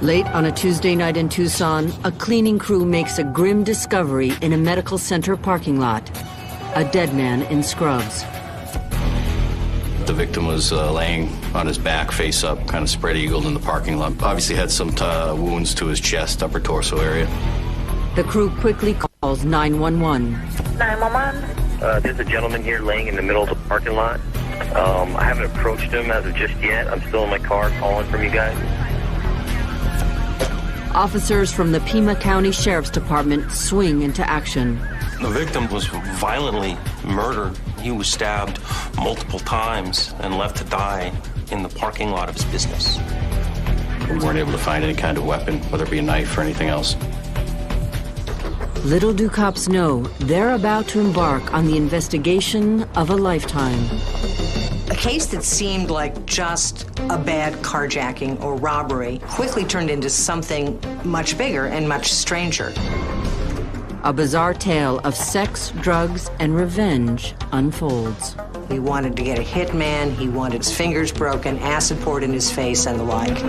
Late on a Tuesday night in Tucson, a cleaning crew makes a grim discovery in a medical center parking lot. A dead man in scrubs. The victim was laying on his back, face up, kind of spread-eagled in the parking lot. Obviously had some wounds to his chest, upper torso area. The crew quickly calls 911. 911? There's a gentleman here laying in the middle of the parking lot. I haven't approached him as of just yet. I'm still in my car calling from you guys. Officers from the Pima County Sheriff's Department swing into action. The victim was violently murdered. He was stabbed multiple times and left to die in the parking lot of his business. We weren't able to find any kind of weapon, whether it be a knife or anything else. Little do cops know, they're about to embark on the investigation of a lifetime. A case that seemed like just a bad carjacking or robbery quickly turned into something much bigger and much stranger. A bizarre tale of sex, drugs, and revenge unfolds. He wanted to get a hitman, he wanted his fingers broken, acid poured in his face, and the like.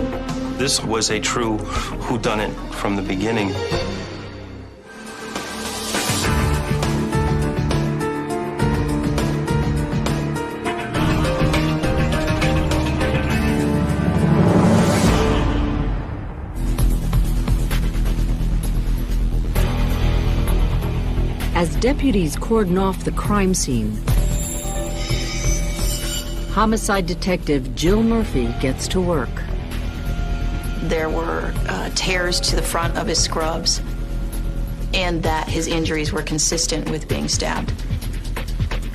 This was a true whodunit from the beginning. As deputies cordon off the crime scene, homicide detective Jill Murphy gets to work. There were tears to the front of his scrubs, and that his injuries were consistent with being stabbed.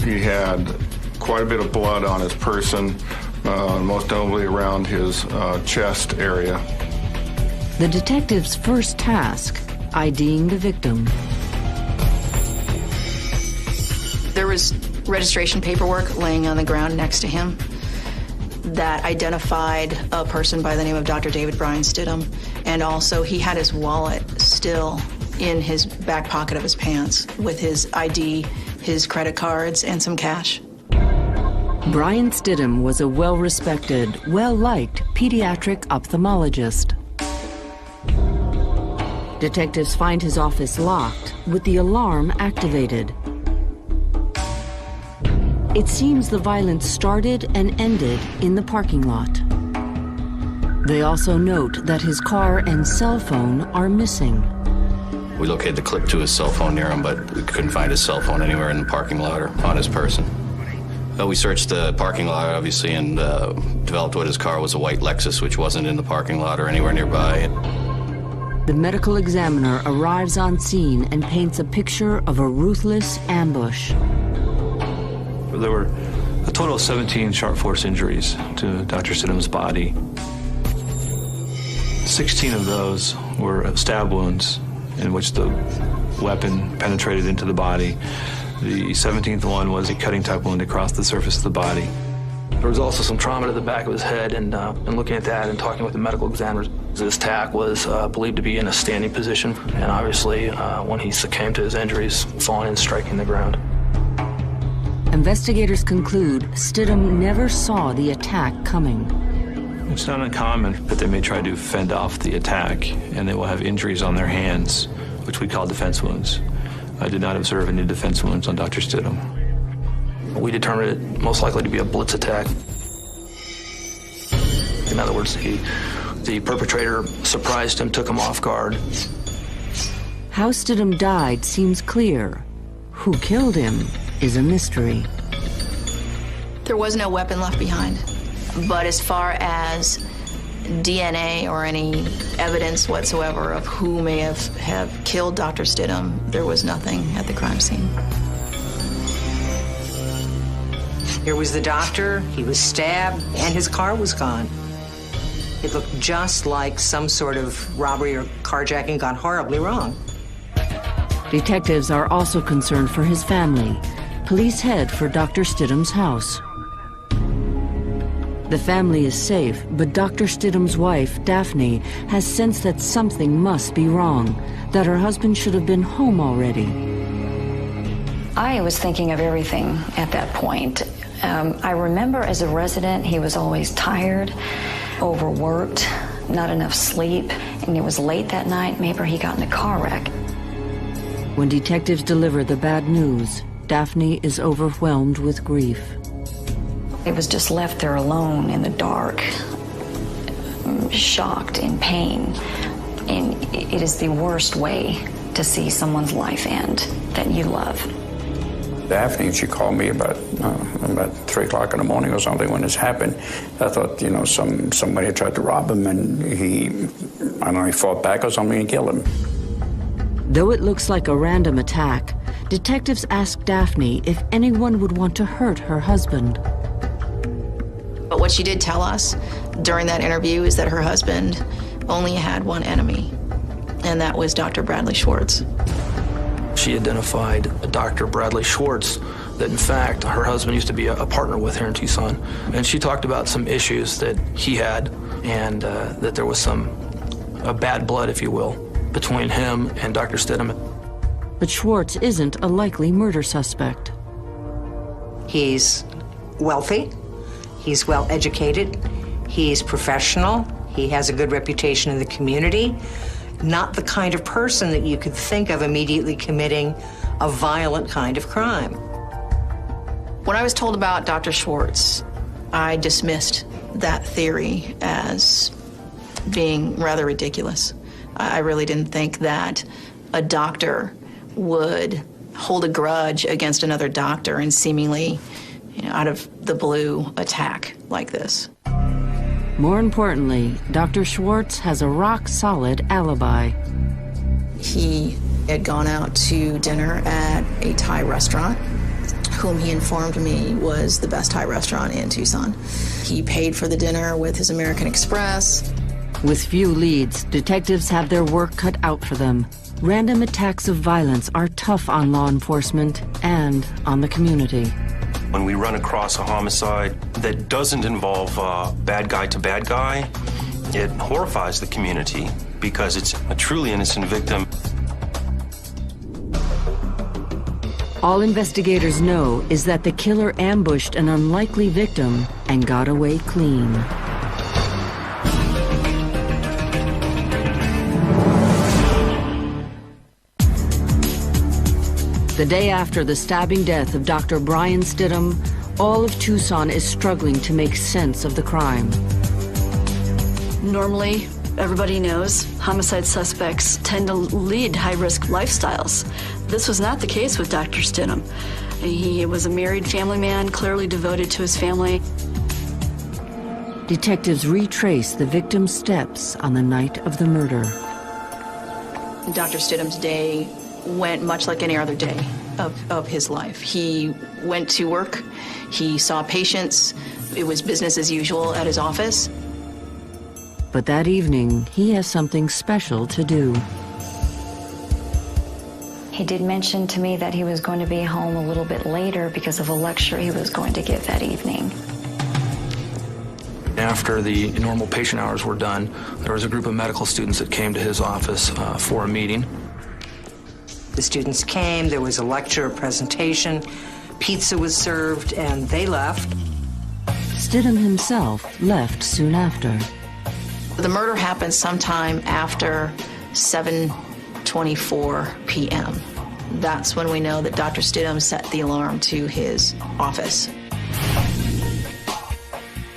He had quite a bit of blood on his person, most notably around his chest area. The detective's first task, IDing the victim. There was registration paperwork laying on the ground next to him that identified a person by the name of Dr. Brian Stidham, and also he had his wallet still in his back pocket of his pants with his ID, his credit cards, and some cash. Brian Stidham was a well-respected, well-liked pediatric ophthalmologist. Detectives find his office locked with the alarm activated. It seems the violence started and ended in the parking lot. They also note that his car and cell phone are missing. We located the clip to his cell phone near him, but we couldn't find his cell phone anywhere in the parking lot or on his person. We searched the parking lot, obviously, and developed what his car was, a white Lexus, which wasn't in the parking lot or anywhere nearby. The medical examiner arrives on scene and paints a picture of a ruthless ambush. There were a total of 17 sharp force injuries to Dr. Stidham's body. 16 of those were stab wounds in which the weapon penetrated into the body. The 17th one was a cutting type wound across the surface of the body. There was also some trauma to the back of his head, and looking at that and talking with the medical examiners, his tack was believed to be in a standing position, and obviously when he succumbed to his injuries, falling and striking the ground. Investigators conclude Stidham never saw the attack coming. It's not uncommon that they may try to fend off the attack, and they will have injuries on their hands, which we call defense wounds. I did not observe any defense wounds on Dr. Stidham. We determined it most likely to be a blitz attack. In other words, the perpetrator surprised him, took him off guard. How Stidham died seems clear. Who killed him is a mystery. There was no weapon left behind, but as far as DNA or any evidence whatsoever of who may have killed Dr. Stidham, there was nothing at the crime scene. Here was the doctor, he was stabbed, and his car was gone. It looked just like some sort of robbery or carjacking gone horribly wrong. Detectives are also concerned for his family. Police head for Dr. Stidham's house. The family is safe, but Dr. Stidham's wife, Daphne, has sensed that something must be wrong, that her husband should have been home already. I was thinking of everything at that point. I remember as a resident, he was always tired, overworked, not enough sleep, and it was late that night. Maybe he got in a car wreck. When detectives deliver the bad news, Daphne is overwhelmed with grief. It was just left there alone in the dark, shocked, in pain. And it is the worst way to see someone's life end that you love. Daphne, she called me about 3 o'clock in the morning or something when this happened. I thought, somebody had tried to rob him, and he fought back or something and killed him. Though it looks like a random attack, detectives ask Daphne if anyone would want to hurt her husband. But what she did tell us during that interview is that her husband only had one enemy, and that was Dr. Bradley Schwartz. She identified Dr. Bradley Schwartz, that in fact her husband used to be a partner with her in Tucson. And she talked about some issues that he had, and that there was a bad blood, if you will, between him and Dr. Stidham. But Schwartz isn't a likely murder suspect. He's wealthy, he's well educated, he's professional, he has a good reputation in the community. Not the kind of person that you could think of immediately committing a violent kind of crime. When I was told about Dr. Schwartz, I dismissed that theory as being rather ridiculous. I really didn't think that a doctor would hold a grudge against another doctor and seemingly, out of the blue, attack like this. More importantly, Dr. Schwartz has a rock-solid alibi. He had gone out to dinner at a Thai restaurant, whom he informed me was the best Thai restaurant in Tucson. He paid for the dinner with his American Express. With few leads, detectives have their work cut out for them. Random attacks of violence are tough on law enforcement and on the community. When we run across a homicide that doesn't involve bad guy to bad guy, it horrifies the community because it's a truly innocent victim. All investigators know is that the killer ambushed an unlikely victim and got away clean. The day after the stabbing death of Dr. Brian Stidham, all of Tucson is struggling to make sense of the crime. Normally, everybody knows homicide suspects tend to lead high-risk lifestyles. This was not the case with Dr. Stidham. He was a married family man, clearly devoted to his family. Detectives retrace the victim's steps on the night of the murder. Dr. Stidham's day went much like any other day of his life. He went to work, he saw patients, it was business as usual at his office. But that evening, he has something special to do. He did mention to me that he was going to be home a little bit later because of a lecture he was going to give that evening. After the normal patient hours were done, there was a group of medical students that came to his office for a meeting. The students came, there was a lecture, a presentation, pizza was served, and they left. Stidham himself left soon after. The murder happened sometime after 7:24 p.m. That's when we know that Dr. Stidham set the alarm to his office.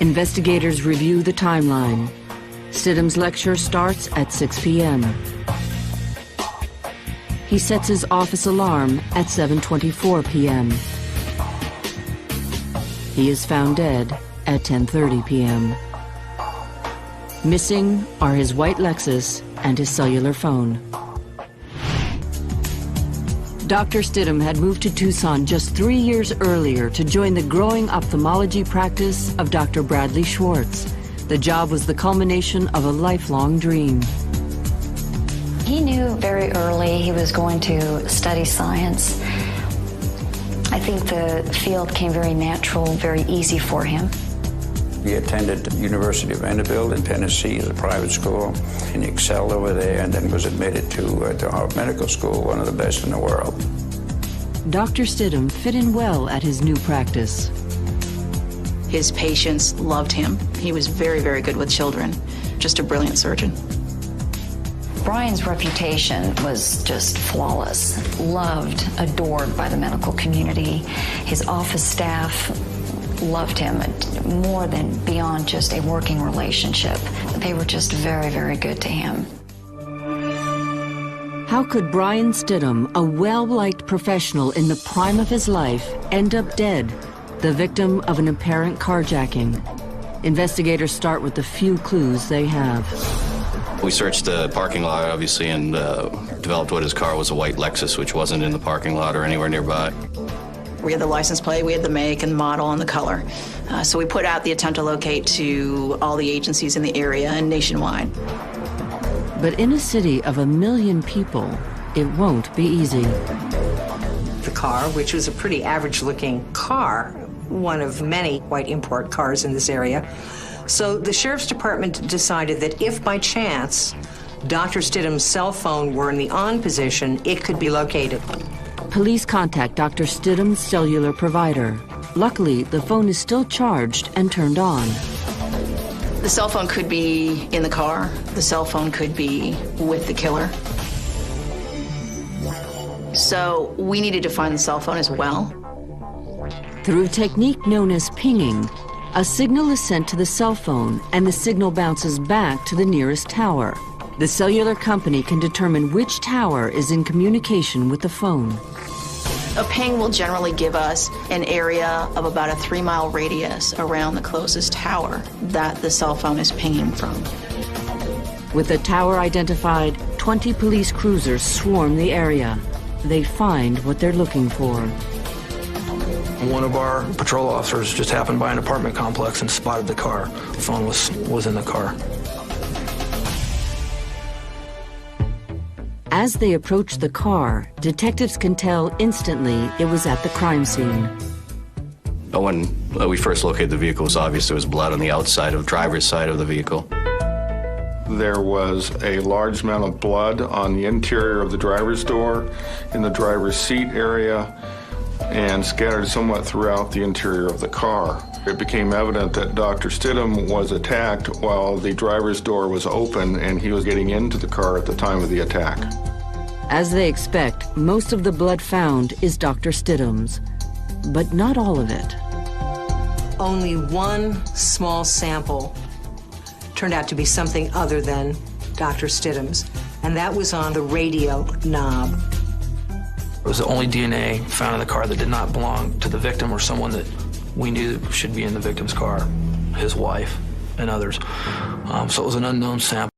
Investigators review the timeline. Stidham's lecture starts at 6 p.m. He sets his office alarm at 7:24 p.m. He is found dead at 10:30 p.m. Missing are his white Lexus and his cellular phone. Dr. Stidham had moved to Tucson just 3 years earlier to join the growing ophthalmology practice of Dr. Bradley Schwartz. The job was the culmination of a lifelong dream. He knew very early he was going to study science. I think the field came very natural, very easy for him. He attended the University of Vanderbilt in Tennessee as a private school, and he excelled over there and then was admitted to Harvard Medical School, one of the best in the world. Dr. Stidham fit in well at his new practice. His patients loved him. He was very, very good with children. just a brilliant surgeon. Brian's reputation was just flawless, loved, adored by the medical community. His office staff loved him more than beyond just a working relationship. They were just very, very good to him. How could Brian Stidham, a well-liked professional in the prime of his life, end up dead, the victim of an apparent carjacking? Investigators start with the few clues they have. We searched the parking lot, obviously, and developed what his car was, a white Lexus, which wasn't in the parking lot or anywhere nearby. We had the license plate, we had the make and the model and the color. So we put out the attempt to locate to all the agencies in the area and nationwide. But in a city of 1 million people, it won't be easy. The car, which was a pretty average-looking car, one of many white import cars in this area. So the Sheriff's Department decided that if by chance Dr. Stidham's cell phone were in the on position, it could be located. Police contact Dr. Stidham's cellular provider. Luckily, the phone is still charged and turned on. The cell phone could be in the car. The cell phone could be with the killer. So we needed to find the cell phone as well. Through a technique known as pinging, a signal is sent to the cell phone and the signal bounces back to the nearest tower. The cellular company can determine which tower is in communication with the phone. A ping will generally give us an area of about a 3-mile radius around the closest tower that the cell phone is pinging from. With the tower identified, 20 police cruisers swarm the area. They find what they're looking for. One of our patrol officers just happened by an apartment complex and spotted the car. The phone was in the car. As they approach the car, detectives can tell instantly it was at the crime scene. When we first located the vehicle, it was obvious there was blood on the outside of the driver's side of the vehicle. There was a large amount of blood on the interior of the driver's door, in the driver's seat area, and scattered somewhat throughout the interior of the car. It became evident that Dr. Stidham was attacked while the driver's door was open and he was getting into the car at the time of the attack. As they expect, most of the blood found is Dr. Stidham's, but not all of it. Only one small sample turned out to be something other than Dr. Stidham's, and that was on the radio knob. It was the only DNA found in the car that did not belong to the victim or someone that we knew should be in the victim's car, his wife and others. So it was an unknown sample.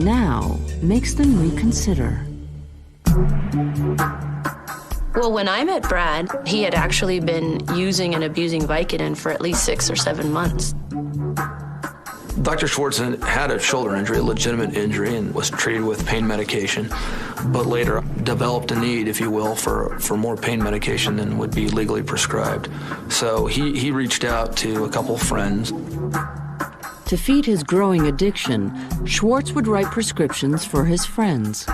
Now makes them reconsider. Well, when I met Brad, he had actually been using and abusing Vicodin for at least 6 or 7 months. Dr. Schwartz had a shoulder injury, a legitimate injury, and was treated with pain medication, but later developed a need, if you will, for more pain medication than would be legally prescribed. So he reached out to a couple friends. To feed his growing addiction, Schwartz would write prescriptions for his friends.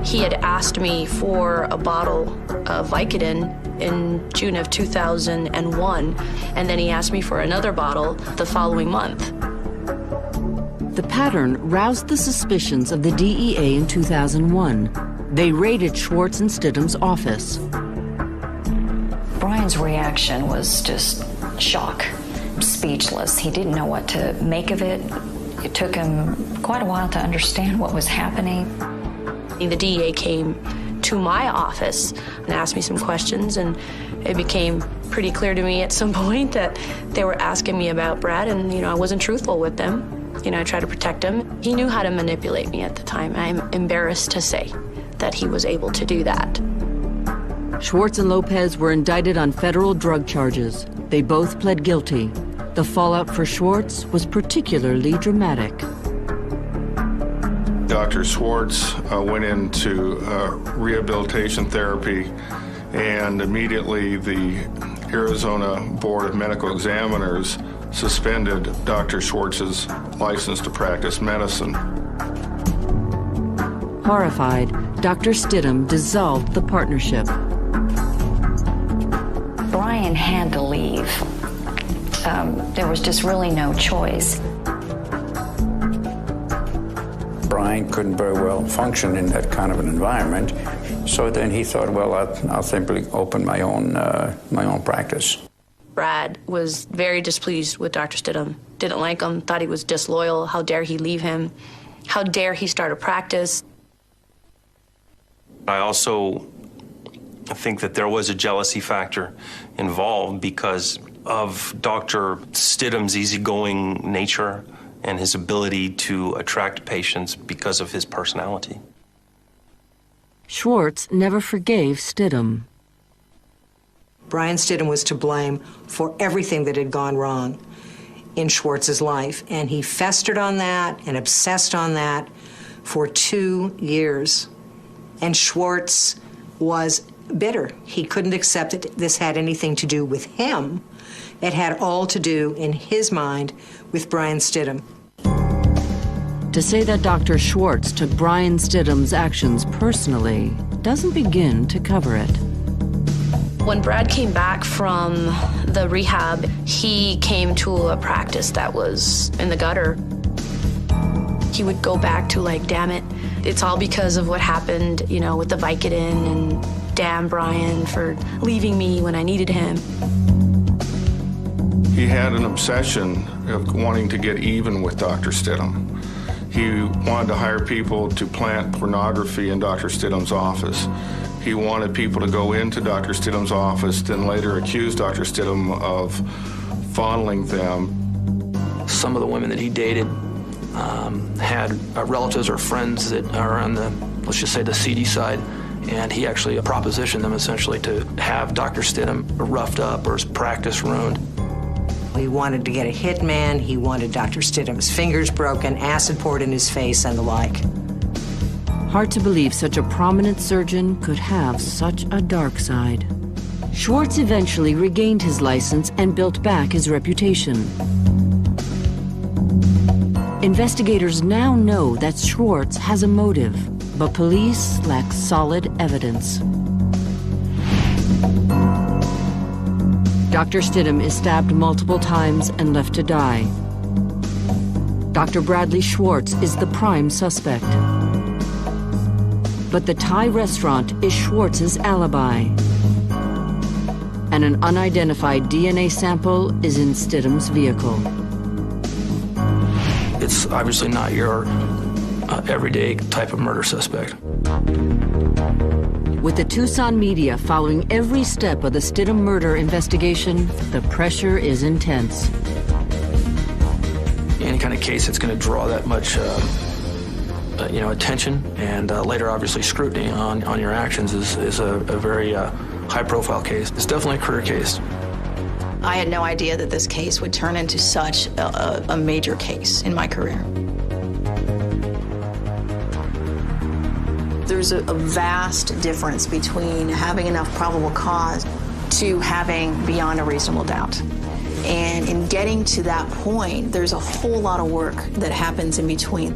He had asked me for a bottle of Vicodin in June of 2001, and then he asked me for another bottle the following month. The pattern roused the suspicions of the DEA in 2001. They raided Schwartz and Stidham's office. Brian's reaction was just shock, speechless. He didn't know what to make of it. It took him quite a while to understand what was happening. The DEA came to my office and asked me some questions, and it became pretty clear to me at some point that they were asking me about Brad, and I wasn't truthful with them. I tried to protect him. He knew how to manipulate me at the time. I'm embarrassed to say that he was able to do that. Schwartz and Lopez were indicted on federal drug charges. They both pled guilty. The fallout for Schwartz was particularly dramatic. Dr. Schwartz went into rehabilitation therapy, and immediately the Arizona Board of Medical Examiners suspended Dr. Schwartz's license to practice medicine. Horrified, Dr. Stidham dissolved the partnership. Brian had to leave. There was just really no choice. Brian couldn't very well function in that kind of an environment, so then he thought, well, I'll simply open my own practice. Brad was very displeased with Dr. Stidham, didn't like him, thought he was disloyal. How dare he leave him? How dare he start a practice? I also think that there was a jealousy factor involved because of Dr. Stidham's easygoing nature and his ability to attract patients because of his personality. Schwartz never forgave Stidham. Brian Stidham was to blame for everything that had gone wrong in Schwartz's life, and he festered on that and obsessed on that for 2 years. And Schwartz was bitter. He couldn't accept that this had anything to do with him. It had all to do, in his mind, with Brian Stidham. To say that Dr. Schwartz took Brian Stidham's actions personally doesn't begin to cover it. When Brad came back from the rehab, he came to a practice that was in the gutter. He would go back to damn it, it's all because of what happened, with the Vicodin, and damn Brian for leaving me when I needed him. He had an obsession of wanting to get even with Dr. Stidham. He wanted to hire people to plant pornography in Dr. Stidham's office. He wanted people to go into Dr. Stidham's office, then later accuse Dr. Stidham of fondling them. Some of the women that he dated had relatives or friends that are on the, let's just say, the seedy side, and he actually propositioned them essentially to have Dr. Stidham roughed up or his practice ruined. He wanted to get a hitman, he wanted Dr. Stidham's fingers broken, acid poured in his face, and the like. Hard to believe such a prominent surgeon could have such a dark side. Schwartz eventually regained his license and built back his reputation. Investigators now know that Schwartz has a motive, but police lack solid evidence. Dr. Stidham is stabbed multiple times and left to die. Dr. Bradley Schwartz is the prime suspect. But the Thai restaurant is Schwartz's alibi. And an unidentified DNA sample is in Stidham's vehicle. It's obviously not your everyday type of murder suspect. With the Tucson media following every step of the Stidham murder investigation, the pressure is intense. Any kind of case that's going to draw that much attention and later obviously scrutiny on your actions is a very high-profile case. It's definitely a career case. I had no idea that this case would turn into such a major case in my career. There's a vast difference between having enough probable cause to having beyond a reasonable doubt. And in getting to that point, there's a whole lot of work that happens in between.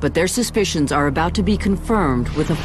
But their suspicions are about to be confirmed with a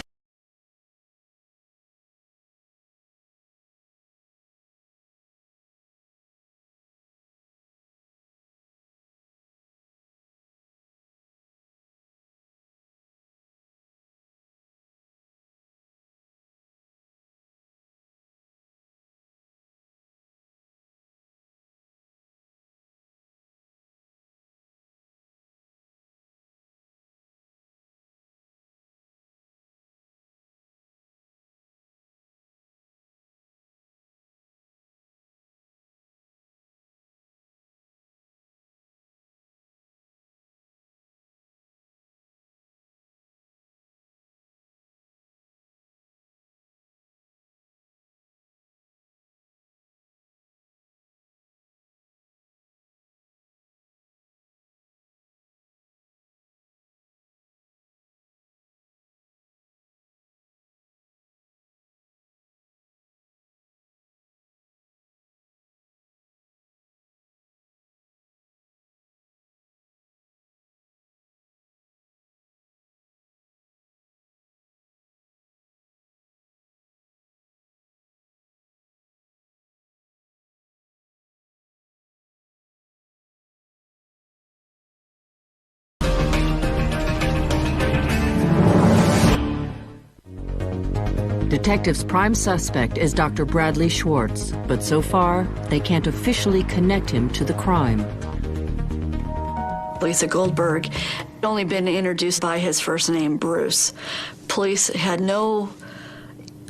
Detectives' prime suspect is Dr. Bradley Schwartz, but so far, they can't officially connect him to the crime. Lisa Goldberg had only been introduced by his first name, Bruce. Police had no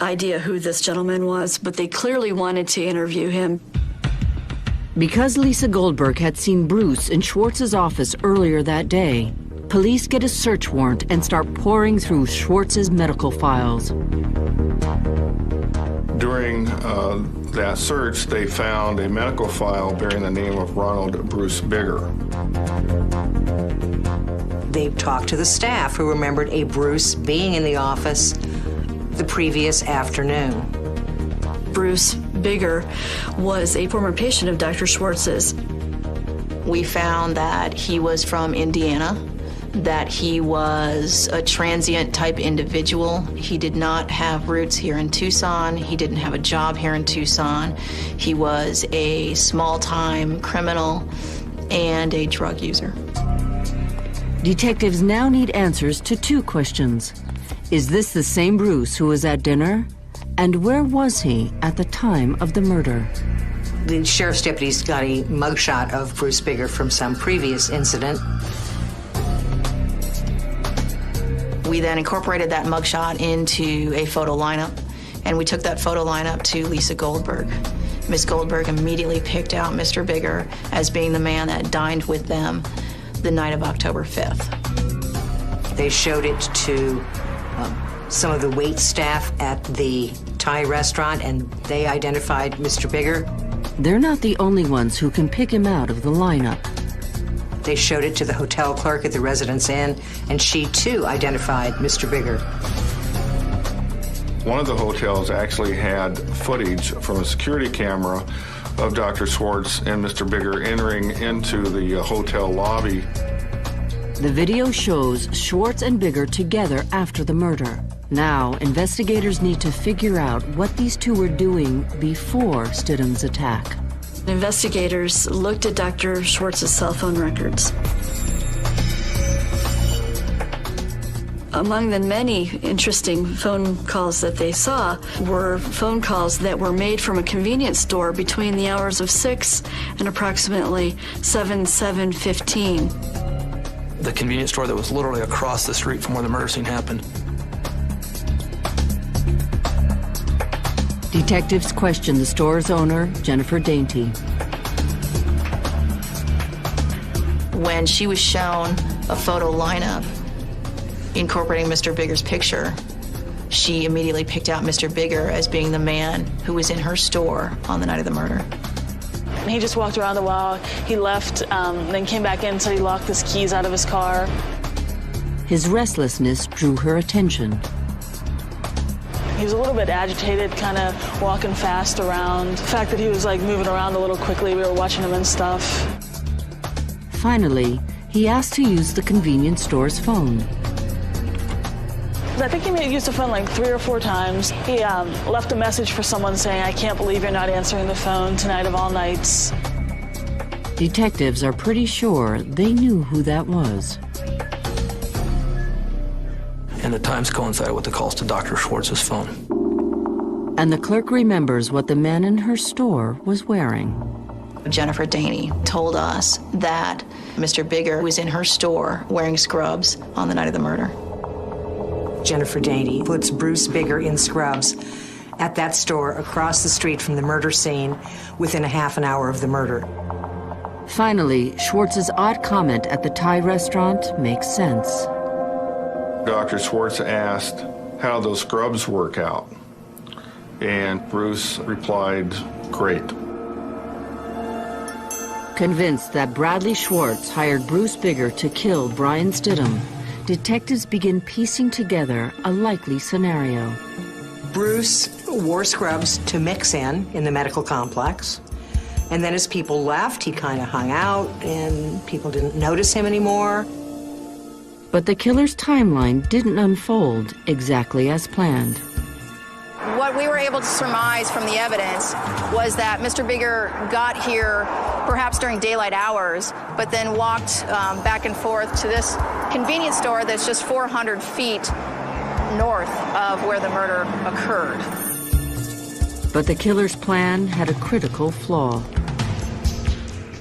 idea who this gentleman was, but they clearly wanted to interview him. Because Lisa Goldberg had seen Bruce in Schwartz's office earlier that day, police get a search warrant and start pouring through Schwartz's medical files. During that search, they found a medical file bearing the name of Ronald Bruce Bigger. They talked to the staff who remembered a Bruce being in the office the previous afternoon. Bruce Bigger was a former patient of Dr. Schwartz's. We found that he was from Indiana, that he was a transient type individual. He did not have roots here in Tucson. He didn't have a job here in Tucson. He was a small-time criminal and a drug user. Detectives now need answers to two questions. Is this the same Bruce who was at dinner? And where was he at the time of the murder? The sheriff's deputies got a mugshot of Bruce Bigger from some previous incident. We then incorporated that mugshot into a photo lineup, and we took that photo lineup to Lisa Goldberg. Miss Goldberg immediately picked out Mr. Bigger as being the man that dined with them the night of October 5th. They showed it to some of the wait staff at the Thai restaurant, and they identified Mr. Bigger. They're not the only ones who can pick him out of the lineup. They showed it to the hotel clerk at the Residence Inn, and she too identified Mr. Bigger. One of the hotels actually had footage from a security camera of Dr. Schwartz and Mr. Bigger entering into the hotel lobby. The video shows Schwartz and Bigger together after the murder. Now, investigators need to figure out what these two were doing before Stidham's attack. Investigators looked at Dr. Schwartz's cell phone records. Among the many interesting phone calls that they saw were phone calls that were made from a convenience store between the hours of 6 and approximately 7:15. The convenience store that was literally across the street from where the murder scene happened. Detectives questioned the store's owner, Jennifer Dainty. When she was shown a photo lineup incorporating Mr. Bigger's picture, she immediately picked out Mr. Bigger as being the man who was in her store on the night of the murder. He just walked around a while. He left, then came back in, said he locked his keys out of his car. His restlessness drew her attention. He was a little bit agitated, kind of walking fast around. The fact that he was like moving around a little quickly, we were watching him and stuff. Finally, he asked to use the convenience store's phone. I think he may have used the phone like 3 or 4 times. He left a message for someone saying, "I can't believe you're not answering the phone tonight of all nights." Detectives are pretty sure they knew who that was. And the times coincided with the calls to Dr. Schwartz's phone. And the clerk remembers what the man in her store was wearing. Jennifer Daney told us that Mr. Bigger was in her store wearing scrubs on the night of the murder. Jennifer Daney puts Bruce Bigger in scrubs at that store across the street from the murder scene within a half an hour of the murder. Finally, Schwartz's odd comment at the Thai restaurant makes sense. Dr. Schwartz asked how those scrubs work out, and Bruce replied, "Great." Convinced that Bradley Schwartz hired Bruce Bigger to kill Brian Stidham, detectives begin piecing together a likely scenario. Bruce wore scrubs to mix in the medical complex. And then as people left, he kind of hung out and people didn't notice him anymore. But the killer's timeline didn't unfold exactly as planned. What we were able to surmise from the evidence was that Mr. Bigger got here perhaps during daylight hours, but then walked back and forth to this convenience store that's just 400 feet north of where the murder occurred. But the killer's plan had a critical flaw.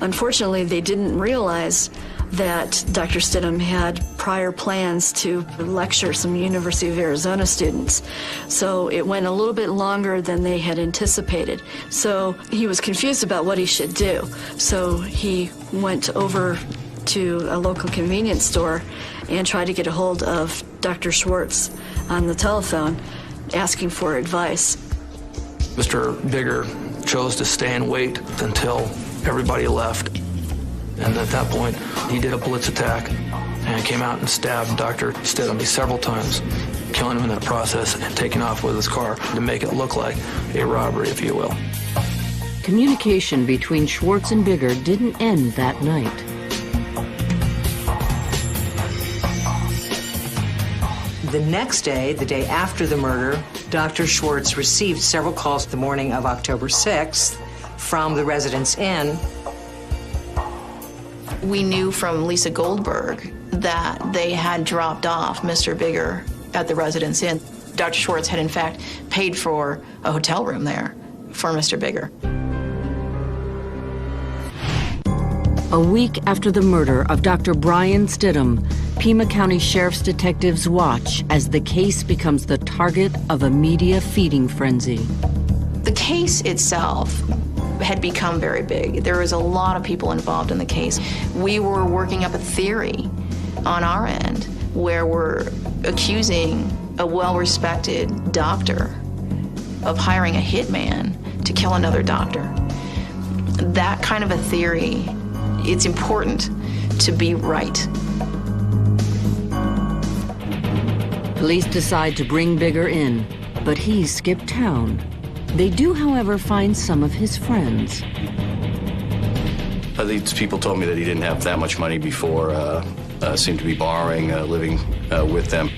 Unfortunately, they didn't realize that Dr. Stidham had prior plans to lecture some University of Arizona students. So it went a little bit longer than they had anticipated. So he was confused about what he should do. So he went over to a local convenience store and tried to get a hold of Dr. Schwartz on the telephone, asking for advice. Mr. Bigger chose to stay and wait until everybody left. And at that point, he did a blitz attack and came out and stabbed Dr. Stidham several times, killing him in that process and taking off with his car to make it look like a robbery, if you will. Communication between Schwartz and Bigger didn't end that night. The next day, the day after the murder, Dr. Schwartz received several calls the morning of October 6th from the Residence Inn. We knew from Lisa Goldberg that they had dropped off Mr. Bigger at the Residence Inn. Dr. Schwartz had, in fact, paid for a hotel room there for Mr. Bigger. A week after the murder of Dr. Brian Stidham, Pima County Sheriff's detectives watch as the case becomes the target of a media feeding frenzy. The case itself had become very big. There was a lot of people involved in the case. We were working up a theory on our end where we're accusing a well-respected doctor of hiring a hitman to kill another doctor. That kind of a theory, it's important to be right. Police decide to bring Bigger in, but he's skipped town. They do, however, find some of his friends. These people told me that he didn't have that much money before, seemed to be borrowing, living with them.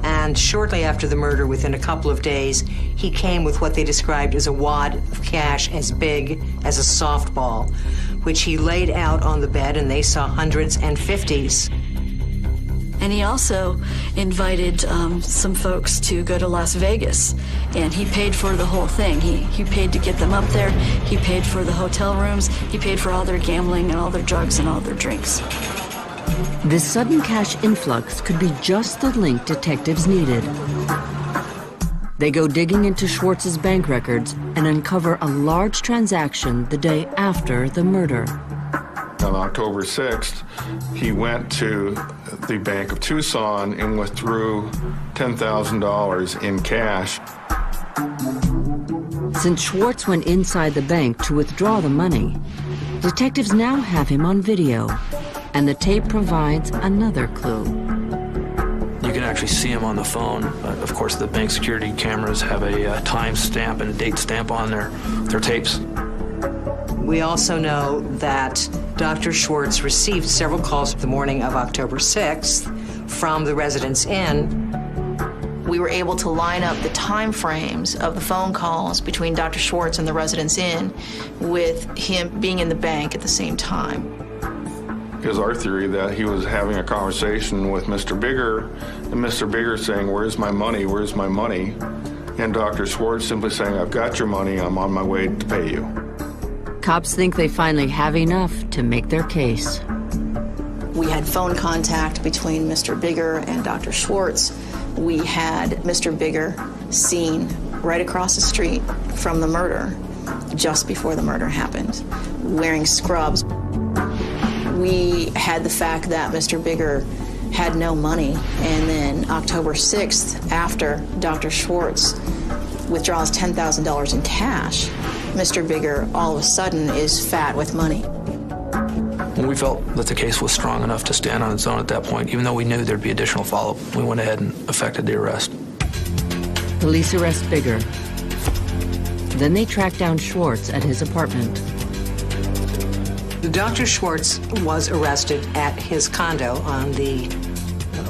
And shortly after the murder, within a couple of days, he came with what they described as a wad of cash as big as a softball, which he laid out on the bed, and they saw hundreds and fifties. And he also invited some folks to go to Las Vegas, and he paid for the whole thing. He paid to get them up there. He paid for the hotel rooms. He paid for all their gambling and all their drugs and all their drinks. This sudden cash influx could be just the link detectives needed. They go digging into Schwartz's bank records and uncover a large transaction the day after the murder. On October 6th, he went to the Bank of Tucson and withdrew $10,000 in cash. Since Schwartz went inside the bank to withdraw the money, detectives now have him on video, and the tape provides another clue. You can actually see him on the phone. Of course, the bank security cameras have a time stamp and a date stamp on their tapes. We also know that Dr. Schwartz received several calls the morning of October 6th from the Residence Inn. We were able to line up the time frames of the phone calls between Dr. Schwartz and the Residence Inn with him being in the bank at the same time. It was our theory that he was having a conversation with Mr. Bigger, and Mr. Bigger saying, "Where's my money? Where's my money?" And Dr. Schwartz simply saying, "I've got your money. I'm on my way to pay you." Cops think they finally have enough to make their case. We had phone contact between Mr. Bigger and Dr. Schwartz. We had Mr. Bigger seen right across the street from the murder, just before the murder happened, wearing scrubs. We had the fact that Mr. Bigger had no money, and then October 6th, after Dr. Schwartz withdraws $10,000 in cash, Mr. Bigger all of a sudden is fat with money. When we felt that the case was strong enough to stand on its own at that point, even though we knew there'd be additional follow-up, we went ahead and effected the arrest. Police arrest Bigger. Then they track down Schwartz at his apartment. Dr. Schwartz was arrested at his condo on the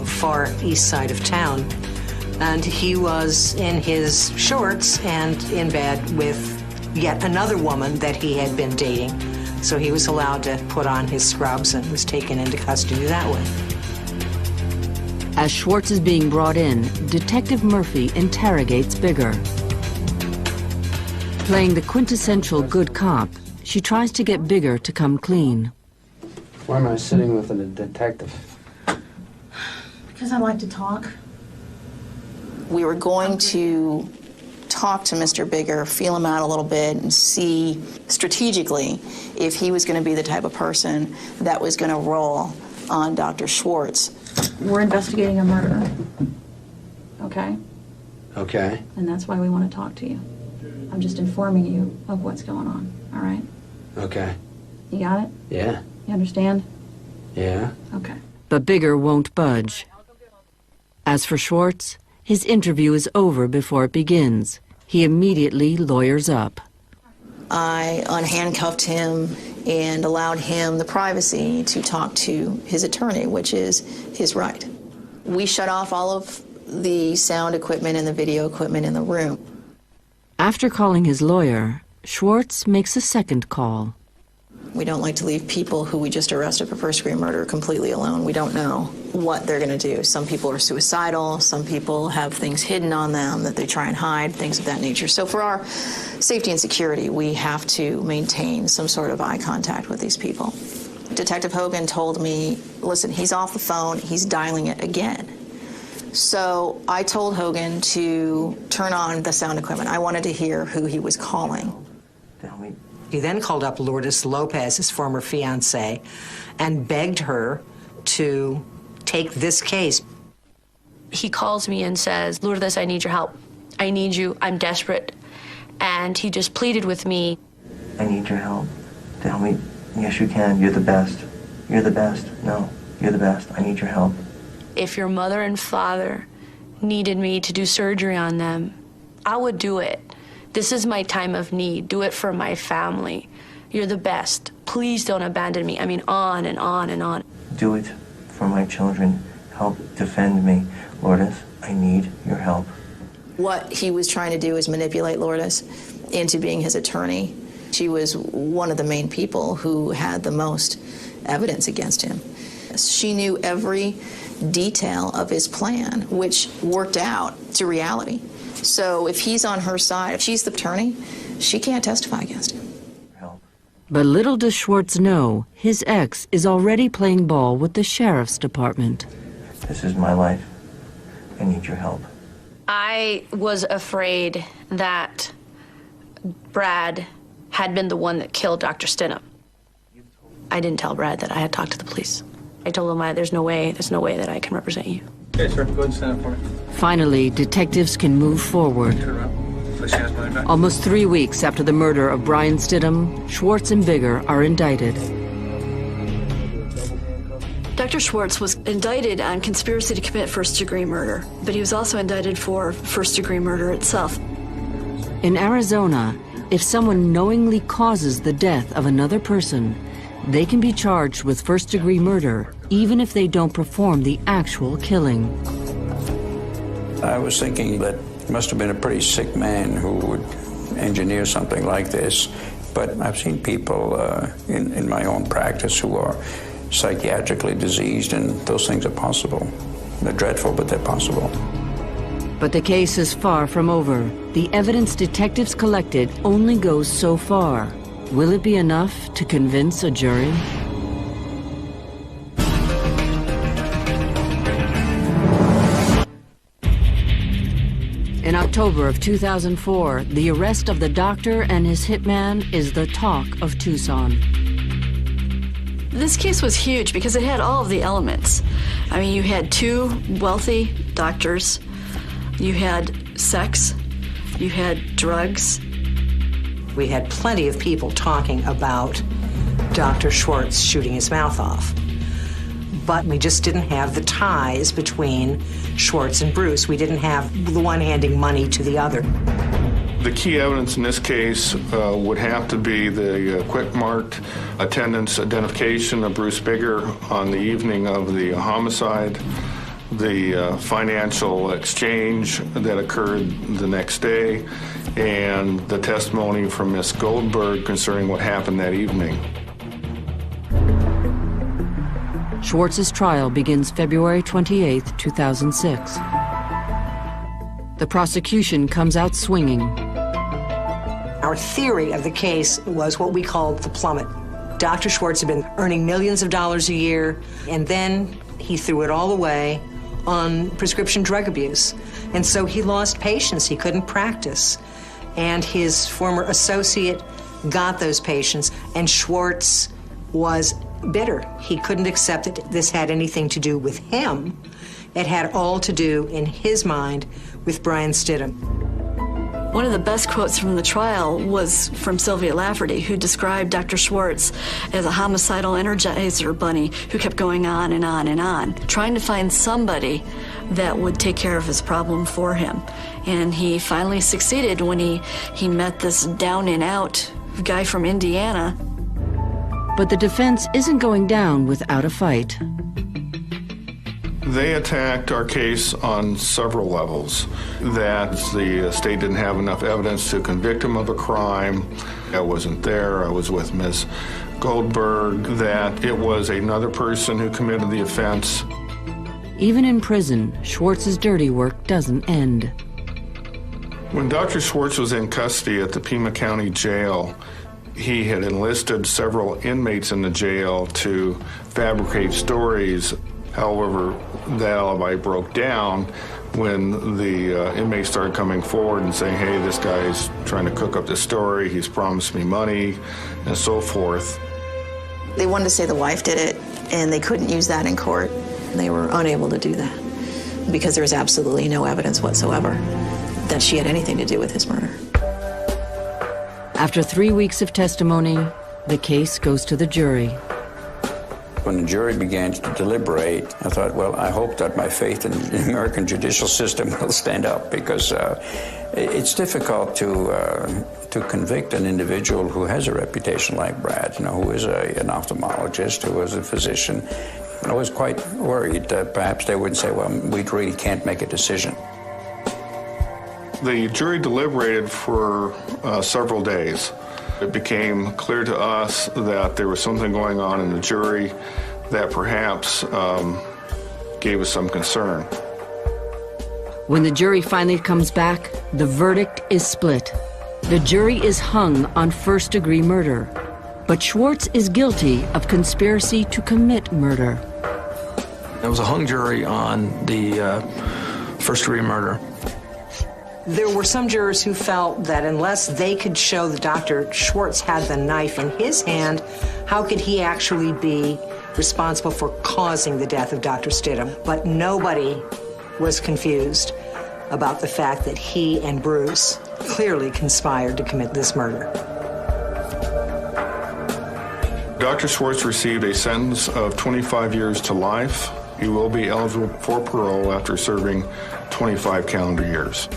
far east side of town, and he was in his shorts and in bed with yet another woman that he had been dating. So he was allowed to put on his scrubs and was taken into custody that way. As Schwartz is being brought in, Detective Murphy interrogates Bigger. Playing the quintessential good cop, she tries to get Bigger to come clean. Why am I sitting with a detective? Because I like to talk. We were going to talk to Mr. Bigger, feel him out a little bit, and see strategically if he was going to be the type of person that was going to roll on Dr. Schwartz. We're investigating a murder, okay? Okay. And that's why we want to talk to you. I'm just informing you of what's going on, all right? Okay. You got it? Yeah. You understand? Yeah. Okay. But Bigger won't budge. As for Schwartz, his interview is over before it begins. He immediately lawyers up. I unhandcuffed him and allowed him the privacy to talk to his attorney, which is his right. We shut off all of the sound equipment and the video equipment in the room. After calling his lawyer, Schwartz makes a second call. We don't like to leave people who we just arrested for first-degree murder completely alone. We don't know what they're going to do. Some people are suicidal. Some people have things hidden on them that they try and hide, things of that nature. So for our safety and security, we have to maintain some sort of eye contact with these people. Detective Hogan told me, listen, he's off the phone. He's dialing it again. So I told Hogan to turn on the sound equipment. I wanted to hear who he was calling. He then called up Lourdes Lopez, his former fiancée, and begged her to take this case. He calls me and says, Lourdes, I need your help. I need you. I'm desperate. And he just pleaded with me. I need your help. Tell me, yes, you can. You're the best. You're the best. No, you're the best. I need your help. If your mother and father needed me to do surgery on them, I would do it. This is my time of need. Do it for my family. You're the best. Please don't abandon me. I mean, on and on and on. Do it for my children. Help defend me. Lourdes, I need your help. What he was trying to do is manipulate Lourdes into being his attorney. She was one of the main people who had the most evidence against him. She knew every detail of his plan, which worked out to reality. So if he's on her side, if she's the attorney, she can't testify against him. But little does Schwartz know, his ex is already playing ball with the sheriff's department. This is my life. I need your help. I was afraid that Brad had been the one that killed Dr. Stidham. I didn't tell Brad that I had talked to the police. I told him there's no way that I can represent you. Okay, sir, go ahead and stand up for me. Finally, detectives can move forward. Almost 3 weeks after the murder of Brian Stidham, Schwartz and Bigger are indicted. Dr. Schwartz was indicted on conspiracy to commit first-degree murder, but he was also indicted for first-degree murder itself. In Arizona, if someone knowingly causes the death of another person, they can be charged with first-degree murder, even if they don't perform the actual killing. I was thinking that it must have been a pretty sick man who would engineer something like this. But I've seen people in my own practice who are psychiatrically diseased, and those things are possible. They're dreadful, but they're possible. But the case is far from over. The evidence detectives collected only goes so far. Will it be enough to convince a jury? In October of 2004, the arrest of the doctor and his hitman is the talk of Tucson. This case was huge because it had all of the elements. I mean, you had two wealthy doctors, you had sex, you had drugs. We had plenty of people talking about Dr. Schwartz shooting his mouth off. But we just didn't have the ties between Schwartz and Bruce. We didn't have the one handing money to the other. The key evidence in this case would have to be the quick-marked attendance identification of Bruce Bigger on the evening of the homicide, the financial exchange that occurred the next day, and the testimony from Miss Goldberg concerning what happened that evening. Schwartz's trial begins February 28, 2006. The prosecution comes out swinging. Our theory of the case was what we called the plummet. Dr. Schwartz had been earning millions of dollars a year, and then he threw it all away on prescription drug abuse. And so he lost patients. He couldn't practice. And his former associate got those patients, and Schwartz was bitter. He couldn't accept that this had anything to do with him. It had all to do, in his mind, with Brian Stidham. One of the best quotes from the trial was from Sylvia Lafferty, who described Dr. Schwartz as a homicidal energizer bunny who kept going on and on and on, trying to find somebody that would take care of his problem for him. And he finally succeeded when he met this down and out guy from Indiana. But the defense isn't going down without a fight. They attacked our case on several levels. That the state didn't have enough evidence to convict him of a crime. I wasn't there. I was with Ms. Goldberg. That it was another person who committed the offense. Even in prison, Schwartz's dirty work doesn't end. When Dr. Schwartz was in custody at the Pima County Jail, he had enlisted several inmates in the jail to fabricate stories. However, that alibi broke down when the inmates started coming forward and saying, hey, this guy's trying to cook up this story, he's promised me money, and so forth. They wanted to say the wife did it, and they couldn't use that in court. They were unable to do that because there was absolutely no evidence whatsoever that she had anything to do with his murder. After 3 weeks of testimony, the case goes to the jury. When the jury began to deliberate, I thought, well, I hope that my faith in the American judicial system will stand up, because it's difficult to convict an individual who has a reputation like Brad, who is an ophthalmologist, who is a physician. I was quite worried that perhaps they would say, well, we really can't make a decision. The jury deliberated for several days. It became clear to us that there was something going on in the jury that perhaps gave us some concern. When the jury finally comes back, the verdict is split. The jury is hung on first-degree murder, but Schwartz is guilty of conspiracy to commit murder. There was a hung jury on the first-degree murder. There were some jurors who felt that unless they could show that Dr. Schwartz had the knife in his hand, how could he actually be responsible for causing the death of Dr. Stidham? But nobody was confused about the fact that he and Bruce clearly conspired to commit this murder. Dr. Schwartz received a sentence of 25 years to life. He will be eligible for parole after serving 25 calendar years.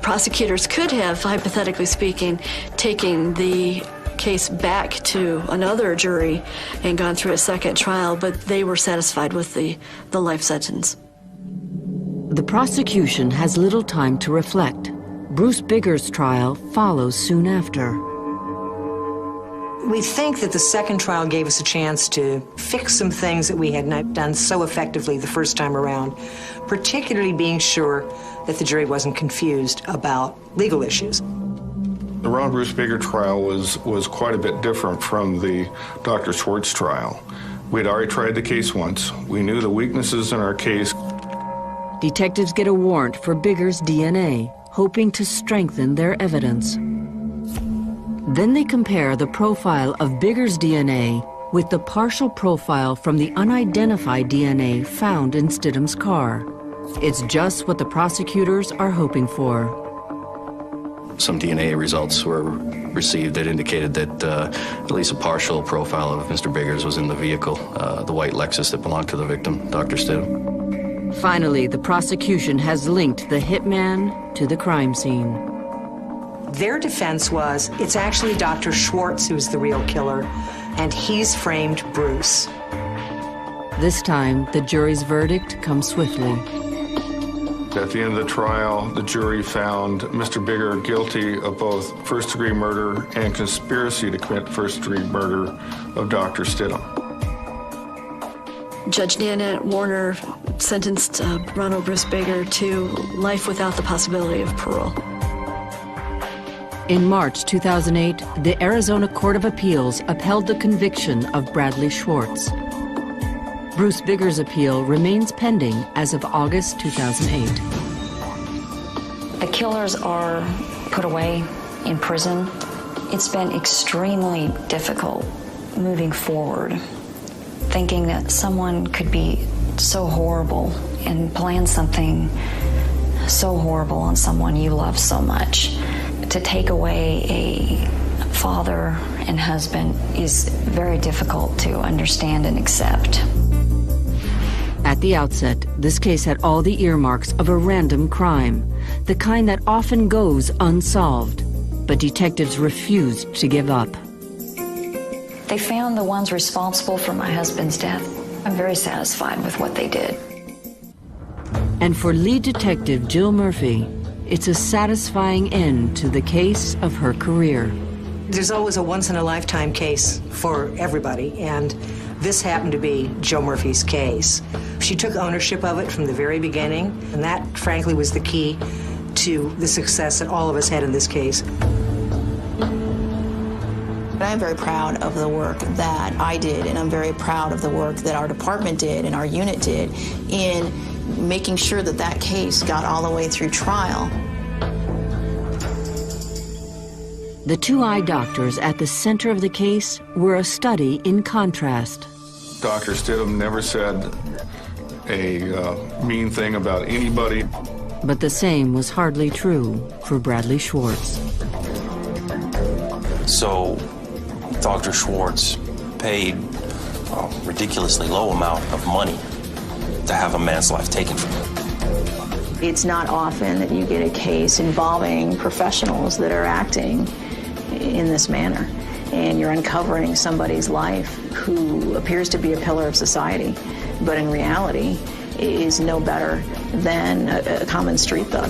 Prosecutors could have, hypothetically speaking, taken the case back to another jury and gone through a second trial, but they were satisfied with the life sentence. The prosecution has little time to reflect. Bruce Bigger's trial follows soon after. We think that the second trial gave us a chance to fix some things that we had not done so effectively the first time around, particularly being sure that the jury wasn't confused about legal issues. The Ronald Bruce Bigger trial was quite a bit different from the Dr. Schwartz trial. We'd already tried the case once. We knew the weaknesses in our case. Detectives get a warrant for Bigger's DNA, hoping to strengthen their evidence. Then they compare the profile of Bigger's DNA with the partial profile from the unidentified DNA found in Stidham's car. It's just what the prosecutors are hoping for. Some DNA results were received that indicated that at least a partial profile of Mr. Bigger's was in the vehicle, the white Lexus that belonged to the victim, Dr. Stidham. Finally, the prosecution has linked the hitman to the crime scene. Their defense was, it's actually Dr. Schwartz who's the real killer, and he's framed Bruce. This time, the jury's verdict comes swiftly. At the end of the trial, the jury found Mr. Bigger guilty of both first-degree murder and conspiracy to commit first-degree murder of Dr. Stidham. Judge Nanette Warner sentenced Ronald Bruce Bigger to life without the possibility of parole. In March 2008, the Arizona Court of Appeals upheld the conviction of Bradley Schwartz. Bruce Bigger's appeal remains pending as of August 2008. The killers are put away in prison. It's been extremely difficult moving forward, thinking that someone could be so horrible and plan something so horrible on someone you love so much. To take away a father and husband is very difficult to understand and accept. At the outset, this case had all the earmarks of a random crime, the kind that often goes unsolved, but detectives refused to give up. They found the ones responsible for my husband's death. I'm very satisfied with what they did. And for lead detective Jill Murphy, it's a satisfying end to the case of her career. There's always a once-in-a-lifetime case for everybody, and this happened to be Joe Murphy's case. She took ownership of it from the very beginning, and that, frankly, was the key to the success that all of us had in this case. I'm very proud of the work that I did, and I'm very proud of the work that our department did and our unit did in making sure that that case got all the way through trial. The two eye doctors at the center of the case were a study in contrast. Dr. Stidham never said a mean thing about anybody. But the same was hardly true for Bradley Schwartz. So Dr. Schwartz paid a ridiculously low amount of money to have a man's life taken from him. It's not often that you get a case involving professionals that are acting in this manner, and you're uncovering somebody's life who appears to be a pillar of society, but in reality is no better than a common street thug.